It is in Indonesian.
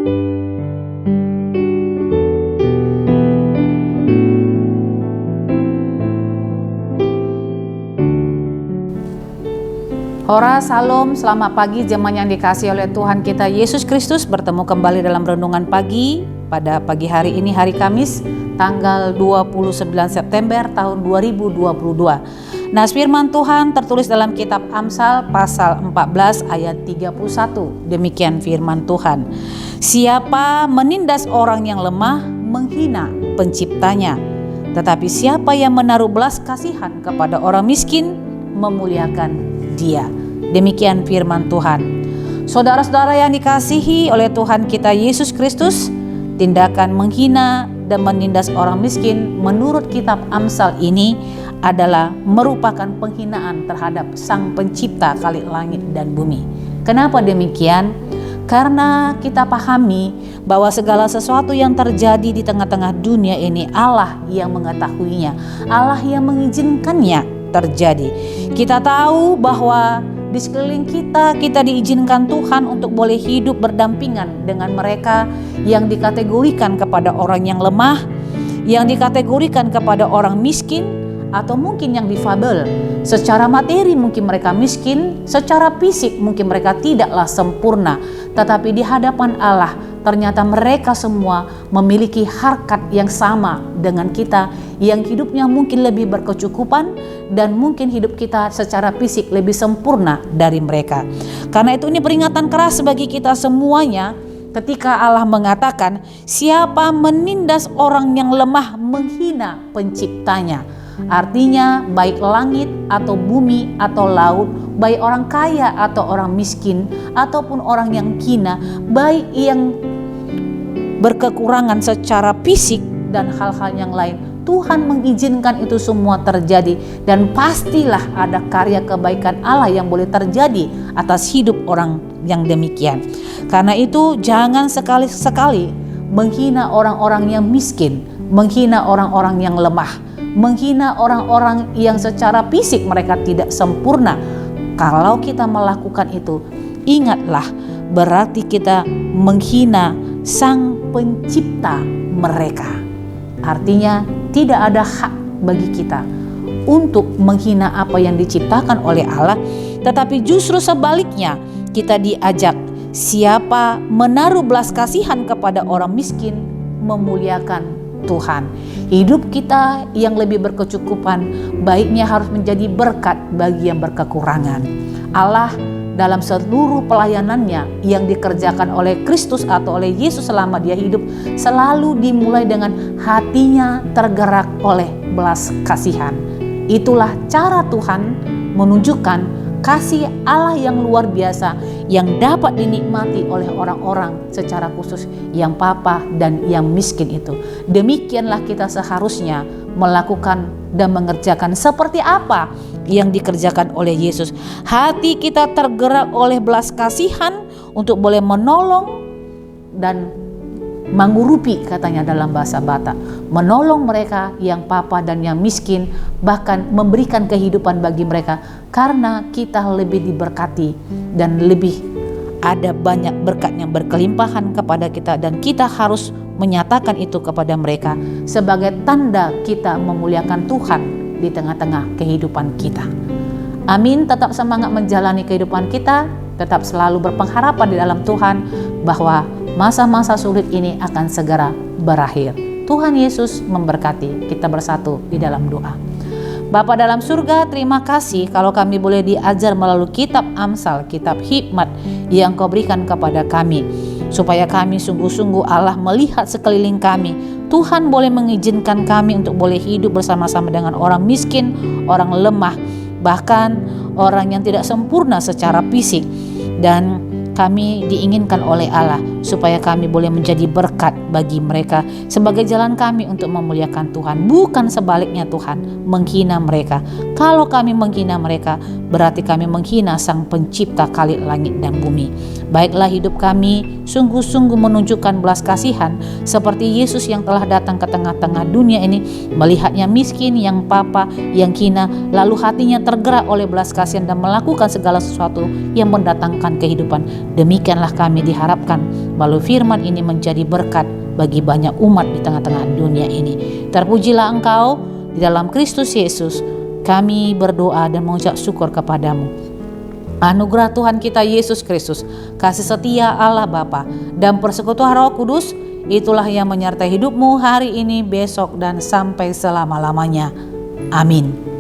Ora Salam, selamat pagi jemaat yang dikasihi oleh Tuhan kita Yesus Kristus. Bertemu kembali dalam renungan pagi pada pagi hari ini, hari Kamis tanggal 29 September tahun 2022. Nah, firman Tuhan tertulis dalam kitab Amsal pasal 14 ayat 31. Demikian firman Tuhan. Siapa menindas orang yang lemah menghina penciptanya, tetapi siapa yang menaruh belas kasihan kepada orang miskin memuliakan dia. Demikian firman Tuhan. Saudara-saudara yang dikasihi oleh Tuhan kita Yesus Kristus, tindakan menghina dan menindas orang miskin menurut kitab Amsal ini adalah merupakan penghinaan terhadap Sang Pencipta kali langit dan bumi. Kenapa demikian? Karena kita pahami bahwa segala sesuatu yang terjadi di tengah-tengah dunia ini Allah yang mengetahuinya, Allah yang mengizinkannya terjadi. Kita tahu bahwa di sekeliling kita diizinkan Tuhan untuk boleh hidup berdampingan dengan mereka yang dikategorikan kepada orang yang lemah, yang dikategorikan kepada orang miskin, atau mungkin yang difabel. Secara materi mungkin mereka miskin, secara fisik mungkin mereka tidaklah sempurna, tetapi di hadapan Allah ternyata mereka semua memiliki harkat yang sama dengan kita, yang hidupnya mungkin lebih berkecukupan dan mungkin hidup kita secara fisik lebih sempurna dari mereka. Karena itu ini peringatan keras bagi kita semuanya ketika Allah mengatakan siapa menindas orang yang lemah menghina penciptanya. Artinya baik langit atau bumi atau laut, baik orang kaya atau orang miskin ataupun orang yang hina, baik yang berkekurangan secara fisik dan hal-hal yang lain, Tuhan mengizinkan itu semua terjadi, dan pastilah ada karya kebaikan Allah yang boleh terjadi atas hidup orang yang demikian. Karena itu jangan sekali-sekali menghina orang-orang yang miskin, menghina orang-orang yang lemah, menghina orang-orang yang secara fisik mereka tidak sempurna. Kalau kita melakukan itu, ingatlah berarti kita menghina Sang Pencipta mereka. Artinya tidak ada hak bagi kita untuk menghina apa yang diciptakan oleh Allah, tetapi justru sebaliknya kita diajak siapa menaruh belas kasihan kepada orang miskin memuliakan Tuhan. Hidup kita yang lebih berkecukupan baiknya harus menjadi berkat bagi yang berkekurangan. Allah dalam seluruh pelayanannya yang dikerjakan oleh Kristus atau oleh Yesus selama dia hidup selalu dimulai dengan hatinya tergerak oleh belas kasihan. Itulah cara Tuhan menunjukkan kasih Allah yang luar biasa yang dapat dinikmati oleh orang-orang secara khusus yang papa dan yang miskin itu. Demikianlah kita seharusnya melakukan dan mengerjakan seperti apa yang dikerjakan oleh Yesus. Hati kita tergerak oleh belas kasihan untuk boleh menolong dan mengurupi, katanya dalam bahasa Batak, menolong mereka yang papa dan yang miskin, bahkan memberikan kehidupan bagi mereka, karena kita lebih diberkati dan lebih ada banyak berkat yang berkelimpahan kepada kita, dan kita harus menyatakan itu kepada mereka sebagai tanda kita memuliakan Tuhan di tengah-tengah kehidupan kita. Amin. Tetap semangat menjalani kehidupan kita, tetap selalu berpengharapan di dalam Tuhan bahwa masa-masa sulit ini akan segera berakhir. Tuhan Yesus memberkati. Kita bersatu di dalam doa. Bapa dalam surga, terima kasih kalau kami boleh diajar melalui kitab Amsal, kitab hikmat yang Kau berikan kepada kami, supaya kami sungguh-sungguh Allah melihat sekeliling kami. Tuhan boleh mengizinkan kami untuk boleh hidup bersama-sama dengan orang miskin, orang lemah, bahkan orang yang tidak sempurna secara fisik, dan kami diinginkan oleh Allah supaya kami boleh menjadi berkat bagi mereka sebagai jalan kami untuk memuliakan Tuhan, bukan sebaliknya Tuhan menghina mereka. Kalau kami menghina mereka berarti kami menghina Sang Pencipta kali langit dan bumi. Baiklah hidup kami sungguh-sungguh menunjukkan belas kasihan seperti Yesus yang telah datang ke tengah-tengah dunia ini, melihatnya miskin, yang papa, yang hina, lalu hatinya tergerak oleh belas kasihan dan melakukan segala sesuatu yang mendatangkan kehidupan. Demikianlah kami diharapkan melalui firman ini menjadi berkat bagi banyak umat di tengah-tengah dunia ini. Terpujilah Engkau di dalam Kristus Yesus. Kami berdoa dan mengucap syukur kepadamu. Anugerah Tuhan kita Yesus Kristus, kasih setia Allah Bapa, dan persekutuan Roh Kudus, itulah yang menyertai hidupmu hari ini, besok, dan sampai selama-lamanya. Amin.